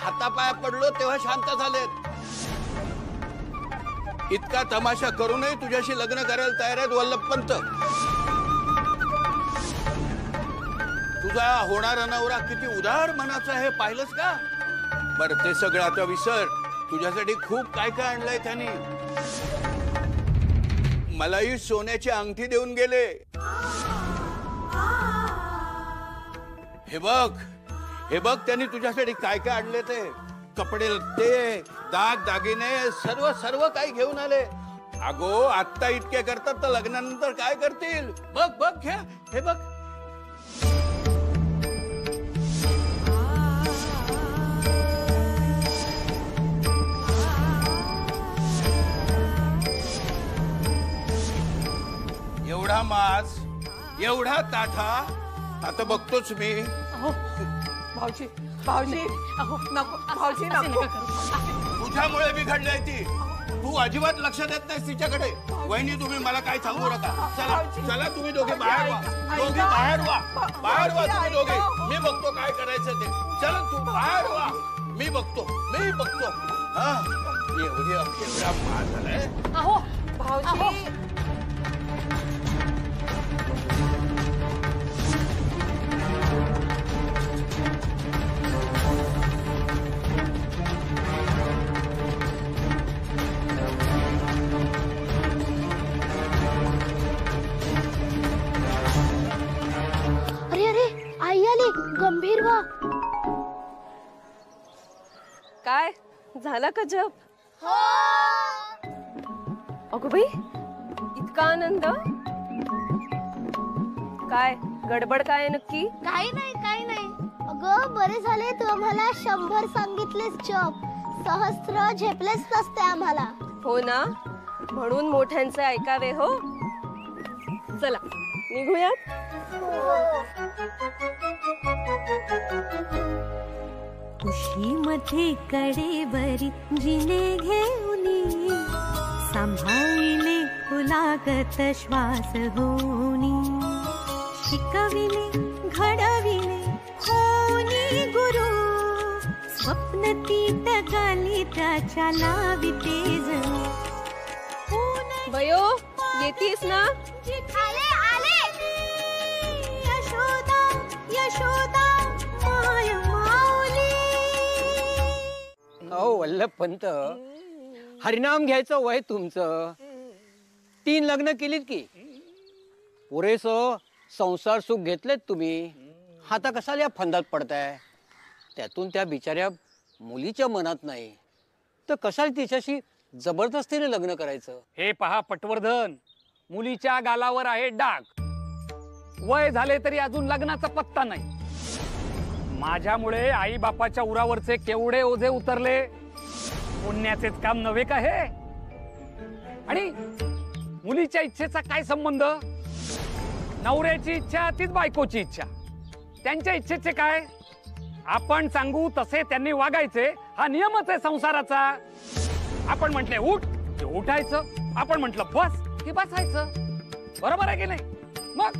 हातापाया पडलो तेव्हा शांत झालेत. इतका तमाशा करूनही तुझ्याशी लग्न करायला तयार आहेत वल्लभपंत. तुझा होणारा नवरा किती उदार मनाचा आहे पाहिलंस का? बरं ते सगळं आता विसर. तुझ्यासाठी खूप काय काय आणलंय त्यांनी. मलाही सोन्याची अंगठी देऊन गेले. हे बघ त्यांनी तुझ्यासाठी काय काय आणले ते. कपडे लत्ते दाग दागिने सर्व काही घेऊन आले. अगो आत्ता इतके करतात तर लग्नानंतर काय करतील. बघ घ्या हे बघ. एवढा मास एवढा ताठा आता बघतोच मी. भाऊजी नको भाऊजी नको. तुझ्यामुळे बिघडलाय ती. तू अजिबात लक्ष देत नाहीस तिच्याकडे. वहिनी तुम्ही मला काय सांगू नका. चला तुम्ही दोघे बाहेर व्हा. बाहेर व्हा तुम्ही दोघे. मी बघतो काय करायचं ते. चला तू बाहेर व्हा. मी बघतो हा एवढा मास झालाय. भाऊजी गंभीर व्हा. काय झाला का जप? हो. अगो बाई इतका आनंद. काय गडबड काय नक्की? काही नाही. अगं बरे झाले तू आम्हाला 100 सांगितलेस जप. सहस्त्र झेपलेच नसते आम्हाला. हो ना म्हणून मोठ्यांचे ऐकावे. हो चला निघूयात. उशीमध्ये कडेवरी जिने घेऊनी सांभाळिले फुलागत श्वास होनी. शिकविले घडविले होनी गुरु स्वप्न तीत गाली त्याच्या लाविते जणू. बयो येतीस ना? आले यशोदा माय माऊली. वल्लभपंत हरिनाम घ्यायचं वय तुमचं. 3 लग्न केलीत की पुरेस संसार सुख घेतलेत तुम्ही. आता कशाला या फंदात पडताय. त्यातून त्या बिचाऱ्या मुलीच्या मनात नाही तर कशाला तिच्याशी जबरदस्तीने लग्न करायचं. हे पहा पटवर्धन, मुलीच्या गालावर आहे डाग. वय झाले तरी अजून लग्नाचा पत्ता नाही. माझ्यामुळे आई बापाच्या उरावरचे केवढे ओझे उतरले. पुण्याचेच काम नव्हे का हे. आणि मुलीच्या इच्छेचा काय संबंध. नवऱ्याची इच्छा तीच बायकोची इच्छा. त्यांच्या इच्छेचे काय. आपण सांगू तसे त्यांनी वागायचे. हा नियमच आहे संसाराचा. आपण म्हटले उठ की उठायचं. आपण म्हटलं बस की बसायचं. बरोबर आहे की नाही. मग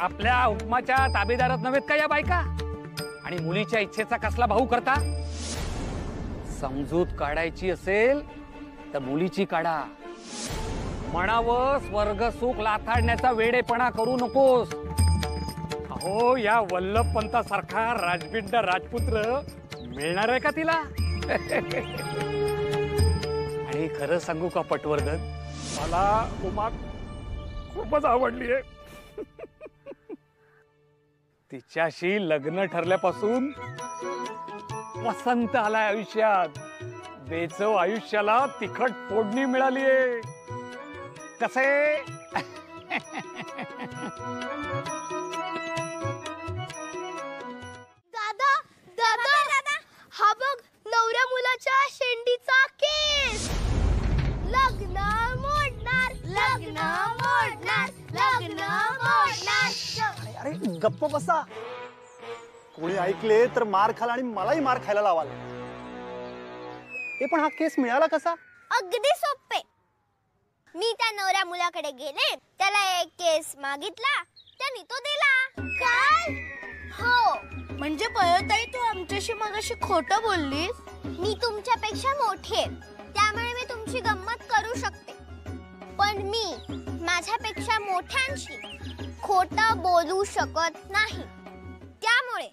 आपल्या हुकमाच्या ताबेदारात नव्हेत का या बायका. आणि मुलीच्या इच्छेचा कसला भाऊ करता. समजूत काढायची असेल तर मुलीची काढा. म्हणावं स्वर्ग सुख लाथाडण्याचा वेडेपणा करू नकोस. अहो या वल्लभपंतासारखा राजबिंड राजपुत्र मिळणार आहे का तिला. आणि खरं सांगू का पटवर्धन, मला उमा खूपच आवडली आहे. तिच्याशी लग्न ठरल्यापासून वसंत आलाय आयुष्यात. बेचव आयुष्याला तिखट फोडणी मिळालीये. कसे दादा हा बघ नवऱ्या मुलाच्या शेंडीचा केस. लग्न मोडणार. अरे गप्प बसा. कोणी ऐकले तर मार खाला आणि मलाही मार खायला लावाल. हे पण हा केस मिळाला कसा. अगदी सोपे. मी त्या नवऱ्या मुलाकडे गेले, त्याला एक केस मागितला, त्याने तो दिला. काय. हो म्हणजे पळताई तू आमच्याशी मगाशी खोटं बोललीस? मी तुमच्यापेक्षा मोठी आहे, त्यामुळे मी तुमची गंमत करू शकते. पण मी माझ्यापेक्षा मोठ्यांशी खोटं बोलू शकत नाही. त्यामुळे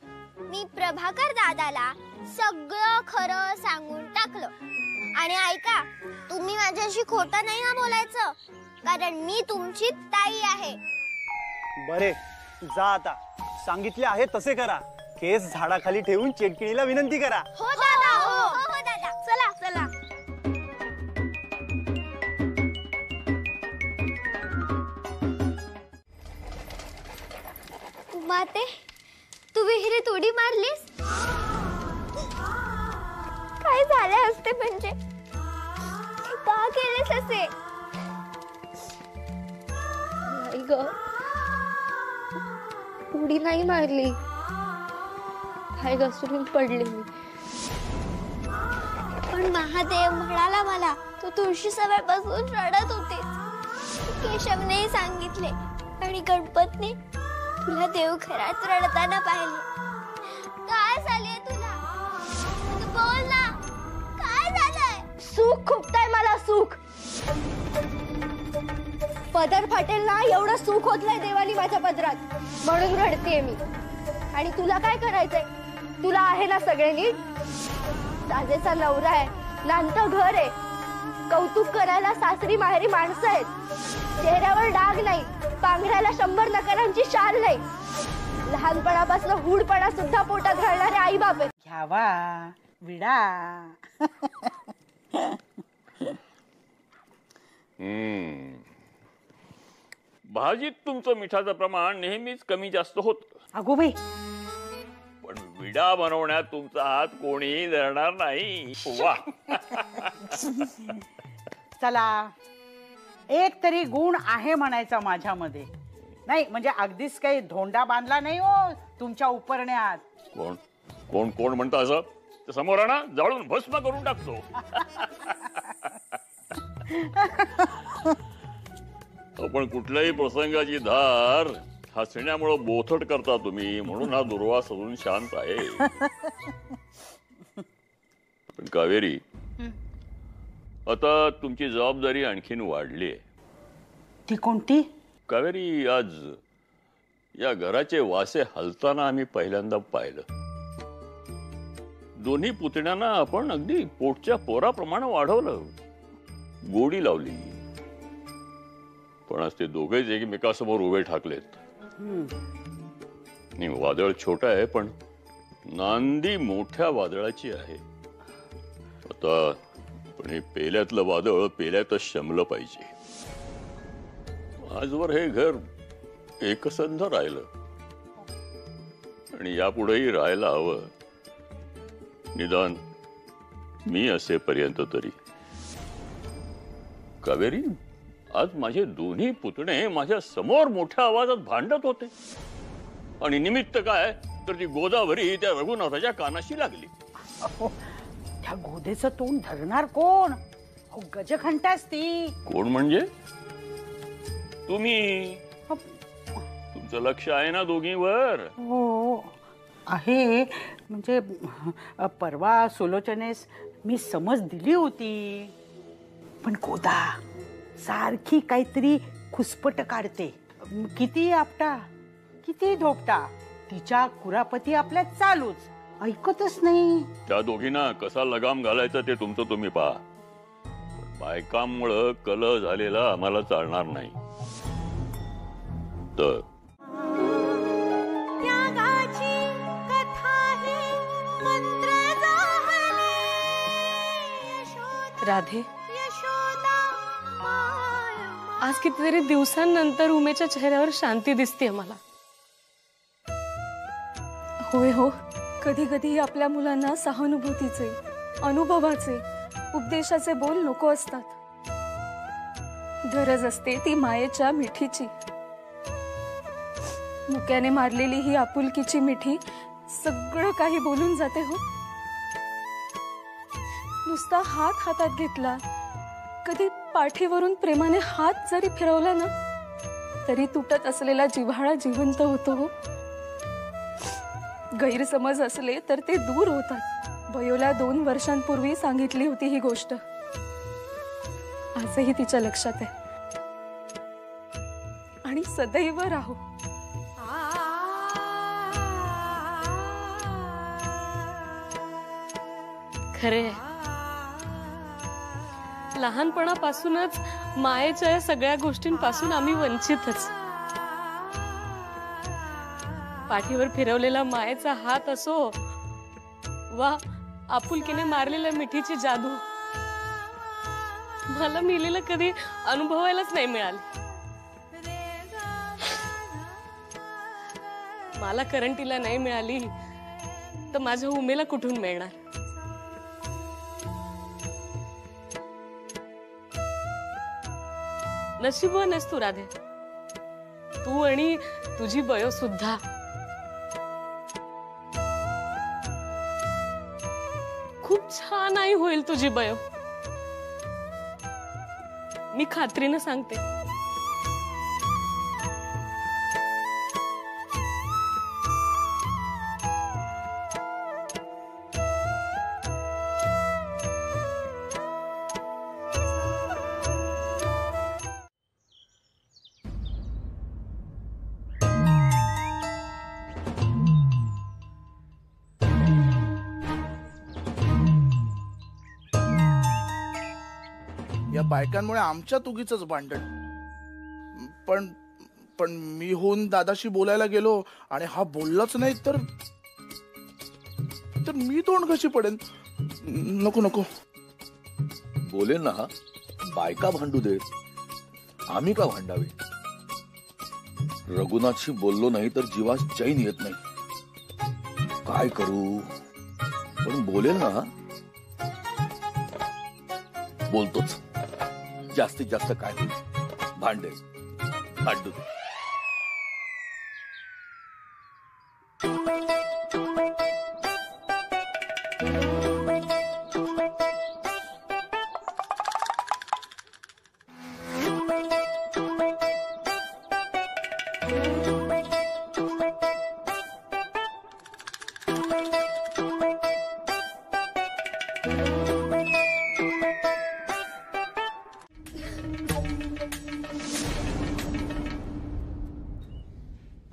मी प्रभाकर दादाला सगळं खरं सांगून टाकलं. आणि ऐका, तुम्ही माझ्याशी खोटं नाही ना बोलायचं, कारण मी तुमची ताई आहे. बरे, जा आता. सांगितले आहे तसे करा. केस झाडाखाली ठेवून चेटकिणीला विनंती करा. हो दादा, हो हो दादा. चला चला. माते, तू विहिरीत उडी मारलीस? काय झाले असते म्हणजे? का केलेस असे? नाही ग, उडी नाही मारली. पाय घसरून पडले मी. पण महादेव म्हणाला मला तू तुळशी सवयपासून रडत होतीस. केशवने सांगितले आणि गणपतने तुला देवघरात रडताना पाहिले. काय झाले तुला? तू बोल ना, काय झालंय? सुख खुपताय मला, सुख. पदर फाटेल ना एवढं सुख होतलंय देवानी माझ्या पदरात, म्हणून रडतेय मी. आणि तुला काय करायचंय? तुला आहे ना सगळे नीट? ताजेचा नवरा आहे, नांतं घर आहे, कौतुक करायला सासरी माहेरी माणसं आहेत, चेहऱ्यावर डाग नाही, पांघरायला 100 नकारांची शाल नाही, लहानपणापासून हुडपणा सुद्धा पोटात घालणारे आई बाप आहेत. घ्यावा विडा. भाजीत तुमचं मिठाचं प्रमाण नेहमीच कमी जास्त होत. अगो बाई, पण विडा बनवण्यात तुमचा हात कोणीही धरणार नाही. वा. चला, एक तरी गुण आहे म्हणायचा माझ्यामध्ये. नाही म्हणजे अगदीच काही धोंडा बांधला नाही हो तुमच्या उपरण्यात. कोण कोण कोण म्हणतं असं? तर समोर आणा, जाळून भस्म करून टाकतो. आपण कुठल्याही प्रसंगाची धार हसण्यामुळे बोथट करता तुम्ही, म्हणून हा दुर्वास अजून शांत आहे. पण कावेरी, आता तुमची जबाबदारी आणखीन वाढली आहे. ती कोणती? कावेरी, आज या घराचे वासे हलताना आम्ही पहिल्यांदा पाहिलं. दोन्ही पुतण्यांना आपण अगदी पोटच्या पोराप्रमाणे वाढवलं, गोडी लावली. पण आज ते दोघेच एकमेकासमोर उभे ठाकलेत. वादळ छोटा आहे, पण नांदी मोठ्या वादळाची आहे. आता पण हे पेल्यातलं वादळ पेल्यातच शमलं पाहिजे. आजवर हे घर एकसंध राहिलं आणि यापुढेही राहायला हवं, निदान मी असेपर्यंत तरी. कावेरी, आज माझे दोन्ही पुतणे माझ्या समोर मोठ्या आवाजात भांडत होते आणि निमित्त काय तर ती गोदावरी त्या रघुनाथाच्या कानाशी लागली. त्या गोदेचं तोंड धरणार कोण? गजघंटाच ती. कोण म्हणजे? तुम्ही. तुमचं लक्ष आहे ना दोघींवर? हो आहे. म्हणजे परवा सुलोचनेस मी समज दिली होती, पण गोदा सारखी काहीतरी खुसपट काढते. किती आपटा, किती धोपटा, तिच्या कुरापती आपल्या चालूच, ऐकतच नाही. त्या दोघींना कसा लगाम घालायचा ते तुमचं तुम्ही पहा. बायकांमुळं कलह झालेला आम्हाला चालणार नाही. तर राधे, आज कितीतरी दिवसांनंतर उमेच्या चेहऱ्यावर शांती दिसते मला. होय हो, कधी कधी आपल्या मुलांना सहानुभूतीचे, अनुभवाचे, उपदेशाचे बोल नको असतात. गरज असते ती मायेच्या मिठीची. मुक्याने मारलेली ही आपुलकीची मिठी सगळं काही बोलून जाते हो. नुसता हात हातात घेतला, कधी पाठीवरून प्रेमाने हात जरी फिरवला ना, तरी तुटत असलेला जिव्हाळा जिवंत होतो हो. गैरसमज असले तर ते दूर होतात. बयोला 2 वर्षांपूर्वी सांगितली होती ही गोष्ट. आजही तिच्या लक्षात आहे. आणि सदैव राहू. खरे लहानपणापासूनच मायेच्या या सगळ्या गोष्टींपासून आम्ही वंचितच. पाठीवर फिरवलेला मायेचा हात असो वा आपुलकीने मारलेल्या मिठीची जादू मला मिलेलं कधी अनुभवायलाच नाही मिळाली. मला करंटीला नाही मिळाली तर माझ्या उमेला कुठून मिळणार. नशीबवान आहेस तू राधे. तू आणि तुझी बयो सुद्धा. खूप छान आई होईल तुझी बयो. मी खात्रीने सांगते. या बायकांमुळे आमच्या तुगीचंच भांडण. पण मी होऊन दादाशी बोलायला गेलो आणि हा बोललाच नाही तर मी तोंड कशी पडेन. नको नको. बोलेल ना हा. बायका भांडू देत. आम्ही का भांडावे. रघुनाथशी बोललो नाही तर जीवास चैन येत नाही. काय करू. पण बोलेल ना. बोलतोच. जास्तीत जास्त काय होईल. भांडे भांडू.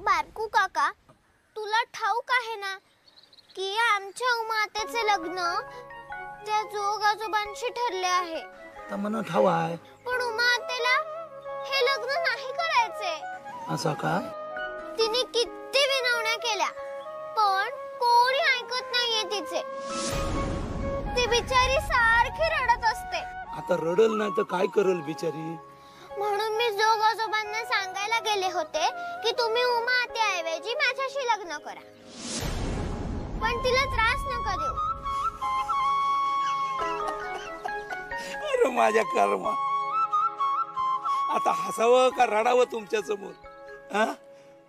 बारकू काका, तुला ठाऊक आहे ना की आमच्या उमातेचे लग्न त्या जोग आजोबांशी ठरले आहे. मला ठाव आहे. पण उमातेला हे लग्न नाही करायचे. असं का. तिने किती विनवण्या केल्या पण कोणी ऐकत नाहीये तिचे. ती बिचारी सारखी रडत असते. आता रडल नाही तर काय करल बिचारी. म्हणून मी जोग आजोबांना सांगायला गेले होते की तुम्ही उमा आत्याऐवजी माझ्याशी लग्न करा. पण तिला त्रास नका देऊ. अरे माझ्या कर्मा. आता हसावं का रडावं तुमच्या समोर.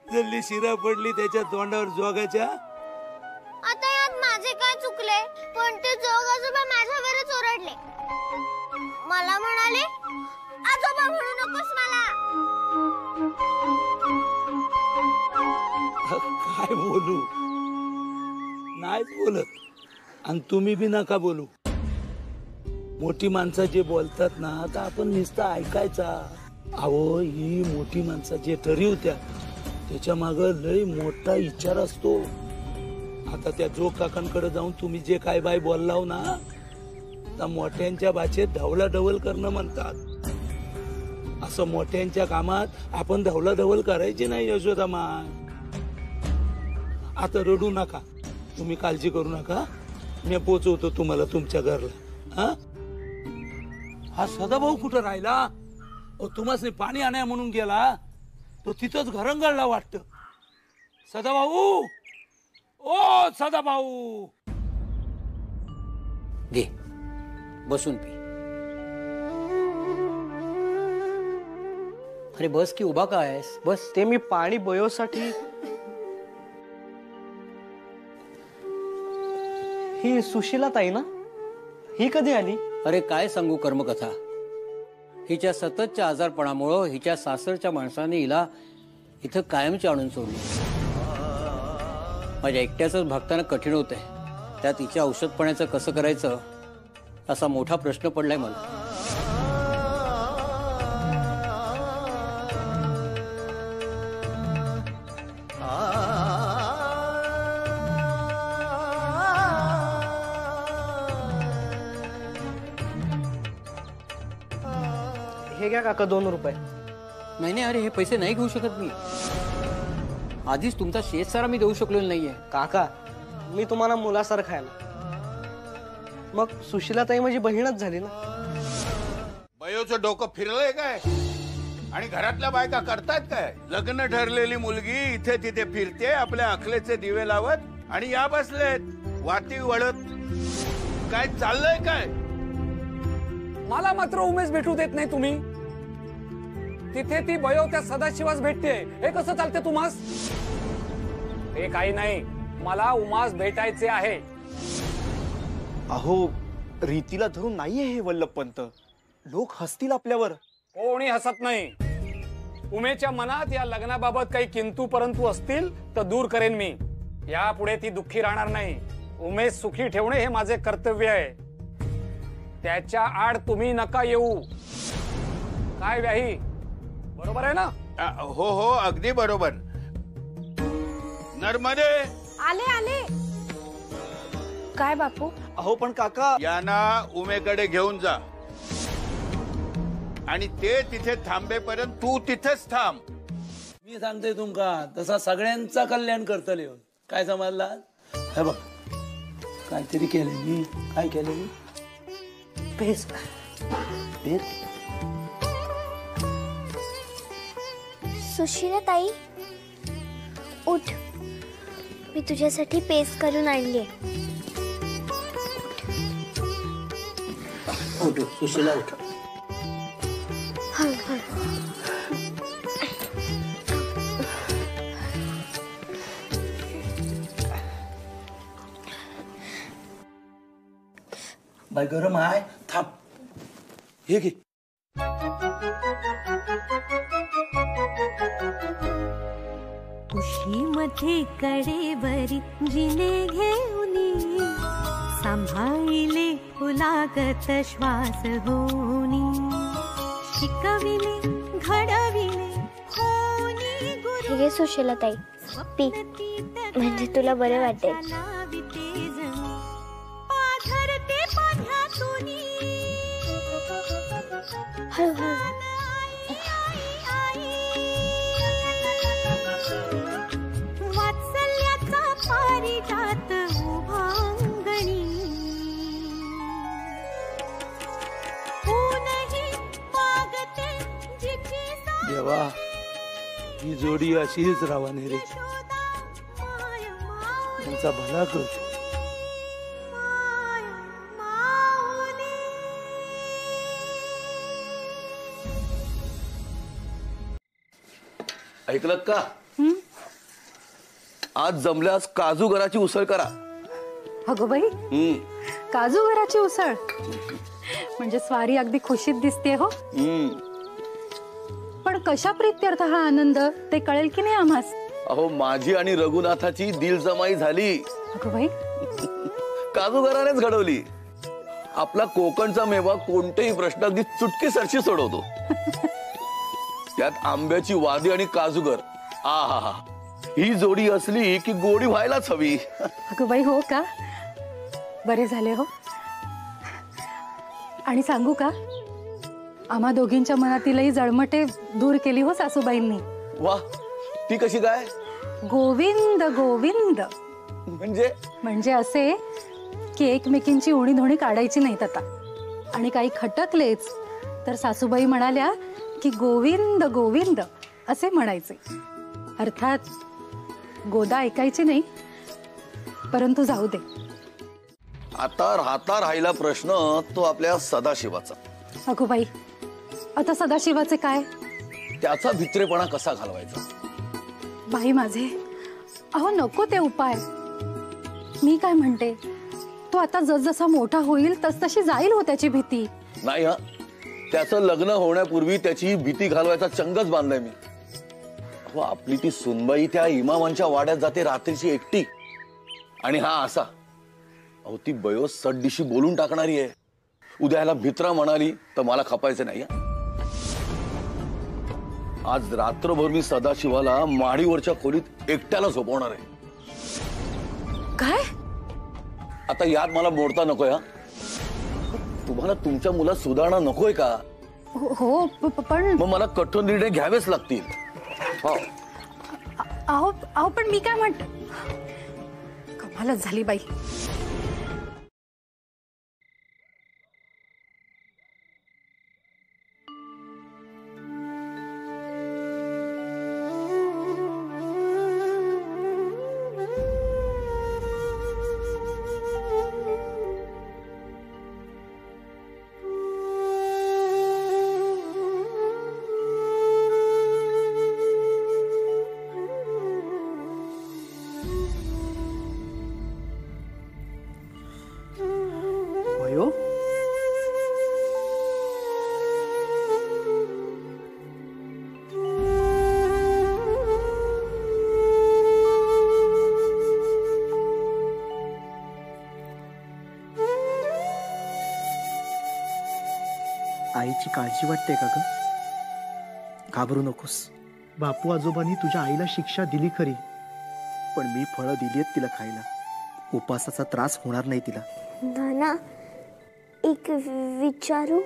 जल्ली शिरा पडली त्याच्या तोंडावर जोगाच्या. आता यात माझे काय चुकले. पण ते जोग आजोबा माझ्यावरच ओरडले. मला म्हणाले आजोबा म्हणू नकोस मला. काय बोलू. नाहीच बोलत. आणि तुम्ही बी नका बोलू. मोठी माणसं जे बोलतात ना तर आपण नुसतं ऐकायचा. अहो ही मोठी माणसं जे ठरवत्या त्याच्या माग लय मोठा विचार असतो. आता त्या जोग काकांकडे जाऊन तुम्ही जे काय बाय बोललाव ना तर मोठ्यांच्या भाषेत ढवलाढवल करणं म्हणतात. असं मोठ्यांच्या कामात आपण ढवलाढवल करायची नाही यशोदा माय. आता रडू नका. तुम्ही काळजी करू नका. मी पोचवतो तुम्हाला तुमच्या घरला. हा सदाभाऊ कुठं राहिला. तुम्हाला पाणी आणाय म्हणून गेला तो तिथंच घरंगळला वाटत. सदाभाऊ. ओ सदाभाऊ. घे बसून पी. अरे बस की उभा काय आहेस. बस. ते मी पाणी बयोसाठी. ही सुशीला ताई ना. ही कधी आली. अरे काय सांगू कर्मकथा. हिच्या सततच्या आजारपणामुळं हिच्या सासरच्या माणसाने हिला इथं कायमची आणून सोडली. माझ्या एकट्याचंच भागताना कठीण होतंय. त्यात तिच्या औषधपणाचं कसं करायचं असा मोठा प्रश्न पडलाय मला. हे घ्या काका 2 रुपये. नाही नाही, अरे हे पैसे नाही घेऊ शकत मी. आधीच तुमचा शेतसारा मी देऊ शकलो नाहीये. काका मी तुम्हाला मुलासारखा आहे ना. मग सुशीलाताई माझी बहीणच झाली ना. बयोचं डोकं फिरलंय काय? आणि घरातल्या बायका करतात काय? लग्न ठरलेली मुलगी इथे तिथे फिरते, आपल्या अखलेचे दिवे लावत, आणि या बसलेत वाती वळत. काय चाललंय काय? मला मात्र उमेश भेटू देत नाही तुम्ही. तिथे ती बयो त्या सदाशिवास भेटते. हे कसं चालते तुम्हास? हे काही नाही, मला उमास भेटायचे आहे. अहो रीतीला धरून नाहीये हे वल्लभपंत. लोक हसतील आपल्यावर. कोणी हसत नाही. उमेच्या मनात या लग्नाबाबत काही किंतु परंतु असतील तर दूर करेन मी. यापुढे ती दुःखी राहणार नाही. उमेश सुखी ठेवणे हे माझे कर्तव्य आहे. त्याच्या आड तुम्ही नका येऊ. काय व्याही, बरोबर आहे ना? हो हो, अगदी बरोबर. नर्मदे आले आले. काय बापू? अहो पण काका, यांना उमेकडे घेऊन जा आणि ते तिथे थांबेपर्यंत तू तिथेच थांब. मी सांगते तुमका तसा सगळ्यांचा कल्याण करतले. काय समजला? हे बघ काहीतरी केले मी. काय केले मी? पेस पेस. सुशीलाताई उठ, मी तुझ्यासाठी पेस्ट करून आणलीये. उठ सुशीला, उठ. बाई गरम आहे, थांब. हे घे. उशीमध्ये कडेवरी जिने घेऊनी सांभाळिले फुलागत श्वास होनी शिकविले घडविले होनी गुरु. हे सुशीलाताई पी, म्हणजे तुला बरे वाटेल. वात्सल्याचा पारिजात उभांगणी ऊनही मागते जिची देवा ही जोडी अशीच रावाने रे. त्यांचा भला कर. ऐकलं का? आज जमल्यास काजू घराची उसळ करा. अगो बाई, काजू घराची उसळ म्हणजे स्वारी अगदी खुशीत दिसते हो. पण कशा प्रीत्यर्थ हा आनंद ते कळेल की नाही आम्हास? अहो माझी आणि रघुनाथाची दिलजमाई झाली. अगो बाई, काजू घरानेच घडवली. आपला कोकणचा मेवा कोणतेही प्रश्न अगदी चुटकीसरशी सोडवतो. त्यात आंब्याची वादी आणि काजूगर, आहा, ही जोडी असली की गोडी व्हायलाच हवी. अगं बाई, हो का? बरे झाले हो. आणि सांगू का, आम्हा दोघींच्या मनातीलही जळमटे दूर केली हो सासूबाईंनी. वा, ती कशी काय? गोविंद गोविंद म्हणजे असे की एकमेकींची उणी धोणी काढायची नाहीत आता. आणि काही खटकलेच तर सासूबाई म्हणाल्या की गोविंद गोविंद असे म्हणायचे. अर्थात गोदा ऐकायची नाही, परंतु जाऊ दे. आता राहिला प्रश्न तो आपल्या सदाशिवाचा. अगो बाई, आता सदाशिवाचे काय? त्याचा भित्रेपणा कसा घालवायचा? बाई माझे, अहो नको ते उपाय. मी काय म्हणते, तो आता जसजसा मोठा होईल तसतशी जाईल हो त्याची भीती. नाही हा, त्याचं लग्न होण्यापूर्वी त्याची भीती घालवायचा चंगच बांधलाय मी. आपली ती सुनबाई त्या इमामांच्या वाड्यात जाते रात्रीची एकटी. आणि हा असा, अहो ती बयो सडदिशी बोलून टाकणारी आहे. उद्या ह्याला भित्रा म्हणाली तर मला खपायचं नाही. आज रात्रभर मी सदाशिवाला माडीवरच्या खोलीत एकट्याला झोपवणार आहे. काय? आता यात मला मोडता नकोय. हा, तुम्हाला तुमच्या मुलात सुधारणा नकोय का? हो पण मग मला कठोर निर्णय घ्यावेच लागतील. हो. अहो पण मी काय म्हणते, कमालच झाली बाई. आईची काळजी वाटते का ग? घाबरू नकोस. बापू आजोबांनी तुझ्या आईला शिक्षा दिली खरी, पण मी फळं दिली आहेत तिला खायला. उपासाचा त्रास होणार नाही तिला. नाना, एक विचारू?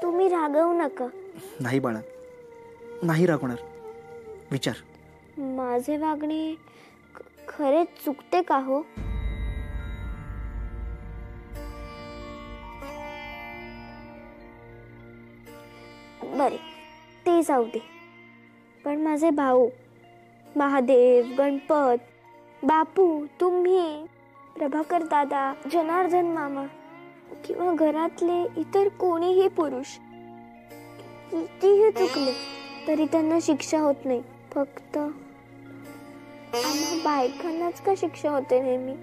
तुम्ही रागवू नका. नाही बाळा, नाही रागवणार. विचार. माझे वागणे खरेच चुकते का हो? बरे, ते जाऊ दे. पण माझे भाऊ, महादेव, गणपत, बापू, तुम्ही, प्रभाकर दादा, जनार्दन मामा किंवा घरातले इतर कोणीही पुरुष कितीही चुकले तरी त्यांना शिक्षा होत नाही. फक्त आम्हा बायकांनाच का शिक्षा होते नेहमी?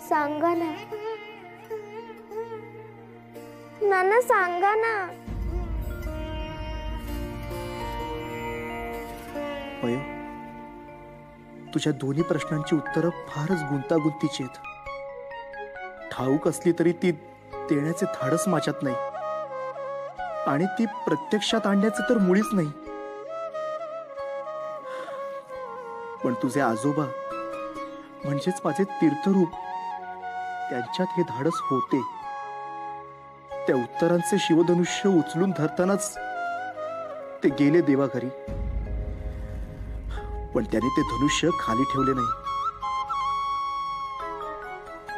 सांगा ना नाना, सांगा ना. पयो, तुझ्या दोन्ही प्रश्नांची उत्तरं फारच गुंतागुंतीची आहेत. ठाऊक असली तरी ती देण्याचे धाडस माझ्यात नाही, आणि ती प्रत्यक्षात आणण्याचं तर मुळीच नाही. पण तुझे आजोबा म्हणजेच माझे तीर्थरूप, त्यांच्यात हे धाडस होते. त्या उत्तरांचे शिवधनुष्य उचलून धरतानाच ते गेले देवाघरी, पण त्याने ते धनुष्य खाली ठेवले नाही.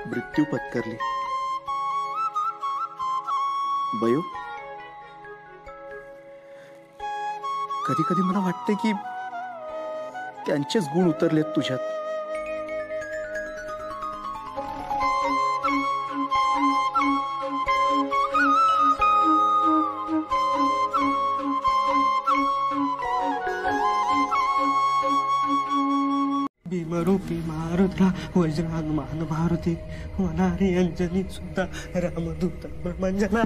मृत्यू पत्करली. बयो, कधी कधी मला वाटते की त्यांचेच गुण उतरलेत तुझ्यात. भीमरूपी मारुद्रा वज्रानुमान भारती वनारी अंजनी सुद्धा रामदूत ब्रह्मंजना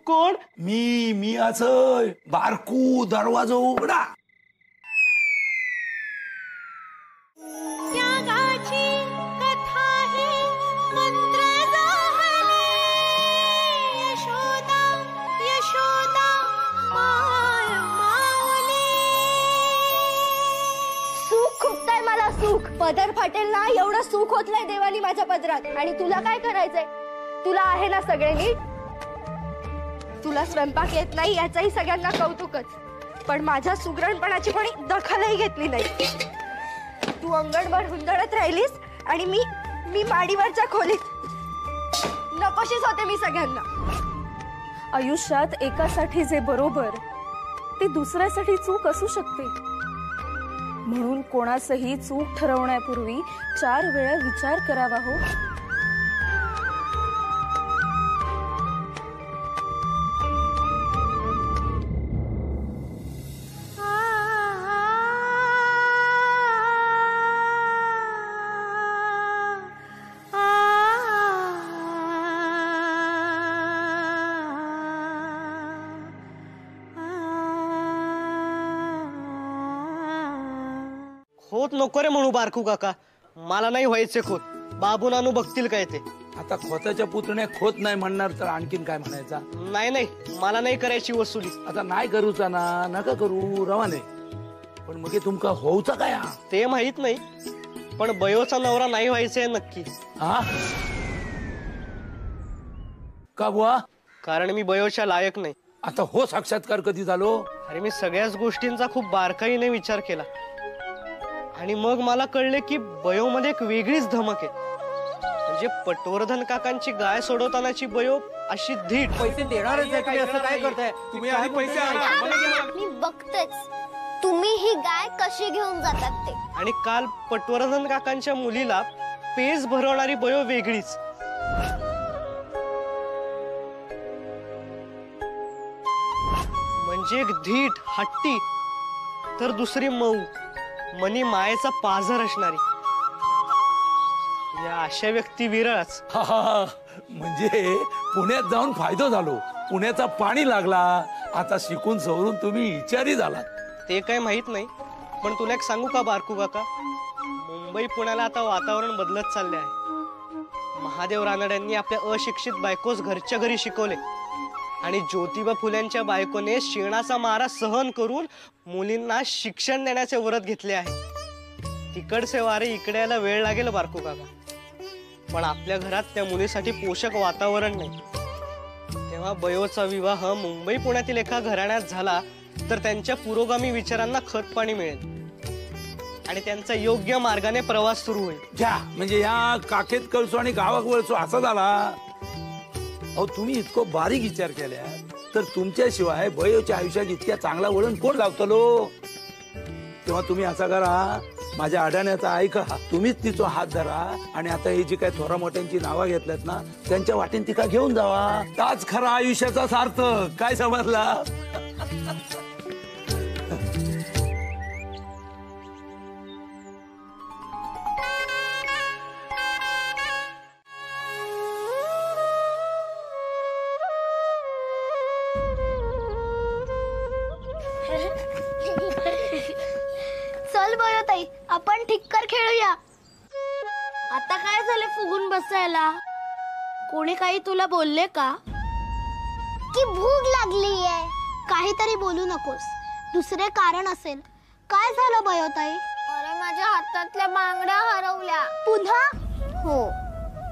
कोण? मी असं बारकू दरवाजा उघडा. त्यागाची कथा ही मंत्र जाहले. यशोदा यशोदा माय माऊली. सुख खुपताय मला सुख. पदर फाटेल ना एवढं सुख होतलंय देवानी माझ्या पदरात. आणि तुला काय करायचंय? तुला आहे ना सगळे नीट. तुला स्वयंपाक येत नाही याचंही सगळ्यांना कौतुकच, पण माझ्या सुगरणपणाची कोणी दखलही घेतली नाही. तू अंगणभर हुंदडत राहिलीस आणि मी माडीवरच्या खोलीत नकोशीच होते मी सगळ्यांना. आयुष्यात एकासाठी जे बरोबर ते दुसऱ्यासाठी चूक असू शकते, म्हणून कोणासही चूक ठरवण्यापूर्वी 4 वेळा विचार करावा हो. खोत नको रे म्हणू बारकू काका, मला नाही व्हायचे खोत. बाबू नानू बघतील काय ते. आता खोताच्या पुतण्या खोत नाही म्हणणार तर आणखीन काय म्हणायचा? नाही मला नाही करायची वसुली. आता नाही करूचा ना, नका करू रवाने. पण मग तुमका होऊचा काय? ते माहित नाही, पण बयोचा नवरा नाही व्हायचंय नक्की. हा का बुवा? कारण मी बयोच्या लायक नाही. आता हो साक्षात्कार कधी झालो? अरे मी सगळ्याच गोष्टींचा खूप बारकाईने विचार केला आणि मग मला कळले की बयोमध्ये एक वेगळीच धमक आहे. म्हणजे पटवर्धन काकांची गाय सोडवतानाची बयो अशी धीट. पैसे देणारच आहे तुम्ही, असं काय करताय तुम्ही? आधी पैसे आणा. मी बघतेच तुम्ही ही गाय कशी घेऊन जातात ते. आणि काल पटवर्धन काकांच्या मुलीला पेज भरवणारी बयो वेगळीच. म्हणजे एक धीट हट्टी तर दुसरी मऊ मनी मायेचा पाझर असणारी. या अशा व्यक्ती विरळच. म्हणजे पुण्यात जाऊन फायदा झालो, पुण्याचा पाणी लागला. आता शिकून सवरून तुम्ही विचारी झालात. ते काय माहित नाही, पण तुला एक सांगू का बारकू काका? मुंबई पुण्याला आता वातावरण बदलत चालले आहे. महादेव रानड्यांनी आपल्या अशिक्षित बायकोस घरच्या घरी शिकवले आणि ज्योतिबा फुल्यांच्या बायकोने शिणाचा मारा सहन करून मुलींना शिक्षण देण्याचे व्रत घेतले आहे. तिकडचे वारे इकडे यायला वेळ लागेल बारकू काका, पण आपल्या घरात त्या मुलीसाठी पोषक वातावरण नाही. तेव्हा बयोचा विवाह मुंबई पुण्यातील एका घराण्यात झाला तर त्यांच्या पुरोगामी विचारांना खत पाणी मिळेल आणि त्यांचा योग्य मार्गाने प्रवास सुरू होईल. घ्या म्हणजे या काखेत कळसो आणि गावाक वळसो असा झाला. अहो तुम्ही इतकं बारीक विचार केल्या तर तुमच्याशिवाय बयोच्या आयुष्यात इतक्या चांगला वळण कोण लावतलो? तेव्हा तुम्ही असा करा, माझ्या अडाण्याचा ऐका, तुम्हीच तिचा हात धरा आणि आता ही जी काय थोरा मोठ्यांची नावं घेतल्यात ना त्यांच्या वाटेन तिका घेऊन जावा. ताच खरा आयुष्याचा सार्थक. काय समजला? चल बयोताई, आपण ठिक्कर खेळूया. आता काय झालं फुगून बसायला? कोणी काही तुला बोलले का? की भूक लागलीये? काहीतरी बोलू नकोस, दुसरे कारण असेल. काय झालं बयोताई? अरे माझ्या हातातल्या बांगड्या हरवल्या. पुन्हा? हो.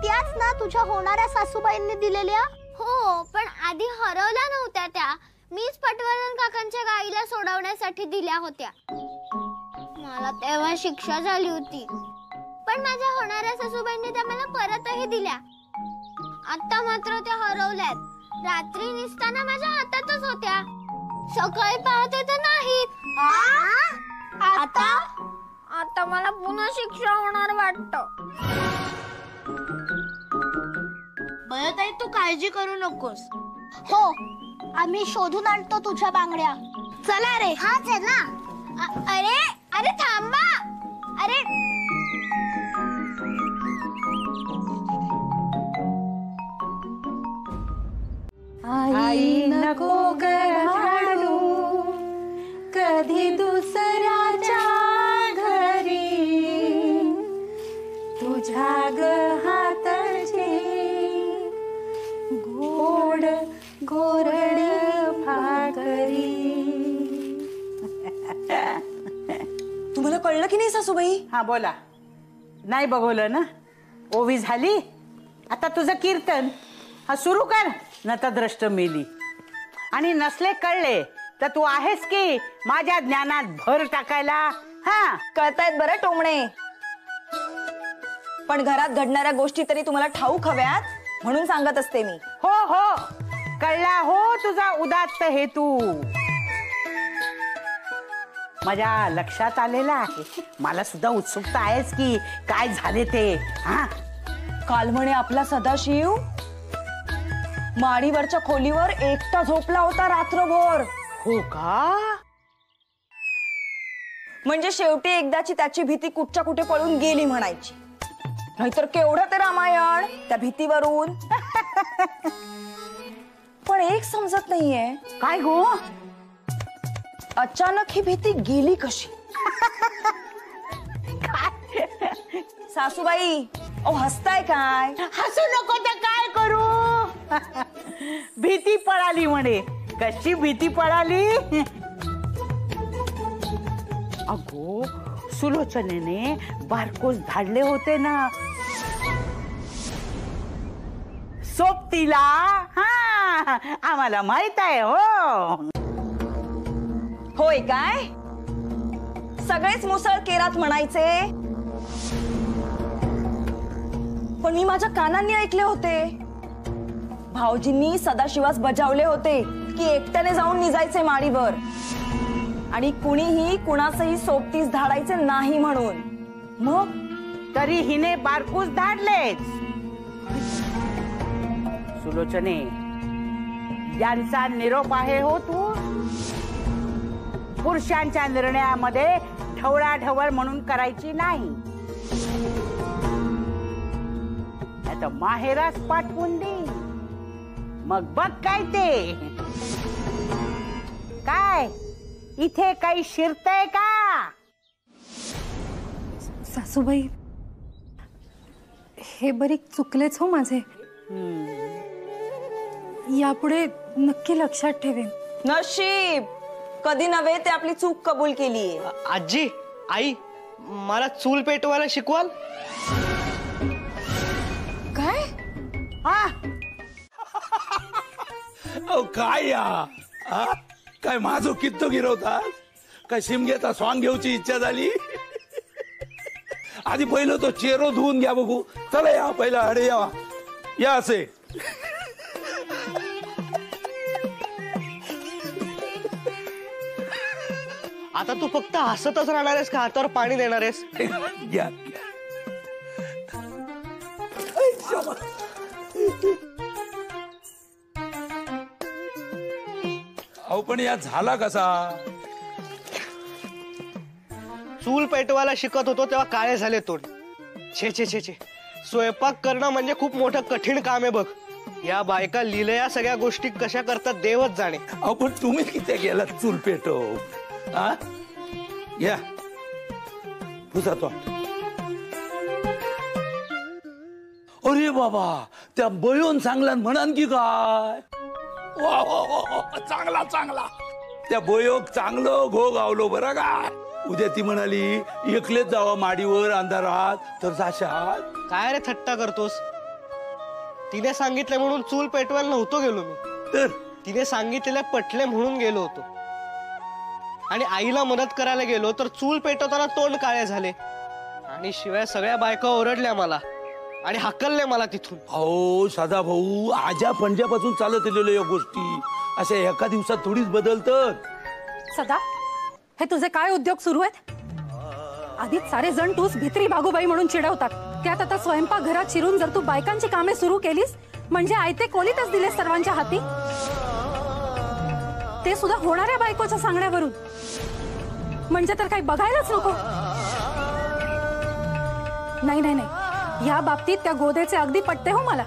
त्याच ना तुझ्या होणाऱ्या सासूबाईंनी दिलेल्या? हो, पण आधी हरवल्या नव्हत्या त्या. मीच पटवर्धन काकांच्या गाईला सोडवण्यासाठी दिल्या होत्या. मला तेव्हा शिक्षा झाली होती, पण माझ्या होणाऱ्या सासूबाईंनी त्या मला परतही दिल्या. आता मात्र त्या हरवल्यात. रात्री निसताना माझ्या हातातच होत्या. सकाळी पाहते तर नाहीत. आता मला पुन्हा शिक्षा होणार वाटतं. बयोताई तू काळजी करू नकोस. हो, आम्ही शोधून आणतो तुझ्या बांगड्या. चला रे. हा चला. अरे अरे थांबा. अरे आई नको गहाणू कधी दुसऱ्याच्या घरी, तुझ्या ग हाताची गोड गोरड भाकरी. तुम्हाला कळलं कळलं की नाही सासूबाई? हा बोला. नाही बघवलं ना? ओवी झाली. आता तुझं कीर्तन हा सुरू कर. नतद्रष्ट मेली. आणि नसले कळले तर तू आहेस की माझ्या ज्ञानात भर टाकायला. हा कळतायत बरं टोमणे, पण घरात घडणाऱ्या गोष्टी तरी तुम्हाला ठाऊक हव्यात म्हणून सांगत असते मी. हो हो कळला हो तुझा उदात्त हेतू. माझ्या लक्षात आलेला आहे. मला सुद्धा उत्सुकता आहेच की काय झाले ते. हा काल म्हणे आपला सदाशिव माडीवरच्या खोलीवर एकटा झोपला होता रात्रभर. हो का? म्हणजे शेवटी एकदाची त्याची भीती कुठच्या कुठे पळून गेली म्हणायची. नाहीतर केवढं ते रामायण त्या भीतीवरून. पण एक समजत नाहीये. काय गो? अचानक ही भीती गेली कशी? सासूबाई ओ हसताय काय? हसू नको तर काय करू? भीती पळाली म्हणे. कशी भीती पळाली? अगो सुलोचनेने बारकोस धाडले होते ना सोबतीला. हा आम्हाला माहित आहे. हो होय काय? सगळेच मुसळ केरात म्हणायचे, पण मी माझ्या कानांनी ऐकले होते. भाऊजींनी सदाशिवास बजावले होते की एकट्याने जाऊन निजायचे माडीवर आणि कुणीही कुणाचंही सोबतीस धाडायचे नाही म्हणून. मग तरी हिने बारकूस धाडलेच. सुलोचने यांचा निरोप आहे हो तू. पुरुषांच्या निर्णयामध्ये ढवळाढवळ म्हणून करायची नाही. आता माहेरास पाठवून दे. मग बघ काय ते. काय इथे काही शिरतय का? सासूबाई हे बरीक चुकलेच हो माझे. यापुढे नक्की लक्षात ठेवेन. नशीब कधी नव्हे ते आपली चूक कबूल केली. आजी आई मला चूल पेटवायला शिकवाल? काय? काय या काय माझं कित्तो गिरवतात? काय शिमग्याचा स्वांग घेऊची इच्छा झाली? आधी पहिलं तो चेहरो धुवून घ्या बघू. चला या पहिला अडे या असे. आता तू फक्त हसतच राहणार आहेस का हातावर पाणी देणार आहेस? घ्या अहो पण या झाला कसा? चूल पेटवायला शिकत होतो तेव्हा काळे झाले तोंड. छे छे छे छे. स्वयंपाक करणं म्हणजे खूप मोठं कठीण काम आहे बघ. या बायका लिहिल्या सगळ्या गोष्टी कशा करतात देवच जाणे. अहो पण तुम्ही किती गेलात चूल पेटव? या पुसा तो. अरे बाबा त्या बयोन चांगला म्हणान की काय? वा वा वा चांगला चांगला. त्या बयोक चांगलं घो गावलो बरं का. उद्या ती म्हणाली एकलेच जावा माडीवर अंधारात तर जाशात. काय रे थट्टा करतोस? तिने सांगितलं म्हणून चूल पेटवायला नव्हतो गेलो मी. तर तिने सांगितलेलं पटले म्हणून गेलो होतो. आणि आईला मदत करायला गेलो तर चूल पेटवताना तोंड काळे झाले आणि शिवाय सगळ्या बायका ओरडल्या मला आणि हाकलले मला तिथून. अहो सदा भाऊ आजा पंजापासून चालत आलेल्या या गोष्टी अशा एका दिवसात थोडीच बदलतात. सदा हे तुझे काय उद्योग सुरू आहेत? आधीच सारे जण तूच भित्री बागुबाई म्हणून चिडवतात. त्यात आता स्वयंपाक घरात शिरून जर तू बायकांची कामे सुरू केलीस म्हणजे आयते कोलीतच दिले सर्वांच्या हाती. ते सुद्धा होणाऱ्या बायकोच्या सांगण्यावरून. म्हणजे तर काही बघायलाच नको. नाही नाही नाही या बाबतीत त्या गोदेचे अगदी पटते हो मला.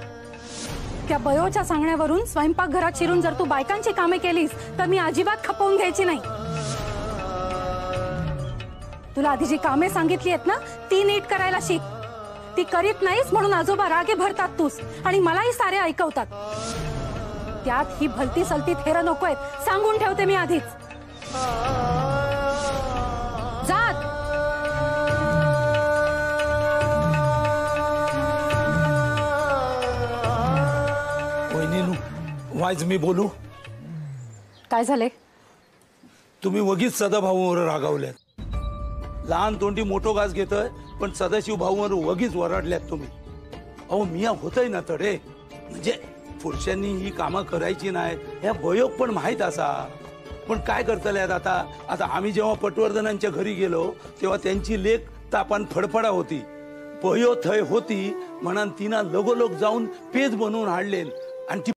त्या बयोच्या सांगण्यावरून स्वयंपाक घरात शिरून जर तू बायकांची कामे केलीस तर मी अजिबात खपवून घ्यायची नाही. तुला आधी जी कामे सांगितली आहेत ना ती नीट करायला शिक. ती करीत नाहीस म्हणून आजोबा रागे भरतात तूच आणि मलाही सारे ऐकवतात. त्यात ही भलती सलती थेर नकोय सांगून ठेवते मी आधीच. जात आयज मी बोलू. काय झाले? तुम्ही वगीच सदाभाऊवर रागावल्यात. लहान तोंडी मोठो घास घेतोय पण सदाशिव भाऊवर वगीच वरडल्यात तुम्ही. अहो मिया होतय ना तडे, म्हणजे पुरुषांनी ही कामं करायची नाहीत ह्या बयोग पण माहीत असा. पण काय करतल्यात आता. आता आम्ही जेव्हा पटवर्धनांच्या घरी गेलो तेव्हा त्यांची लेक तापान फडफडा होती. बयो थय होती म्हणून तिनं लगोलोक जाऊन पेज बनवून हाडलेल आणि ती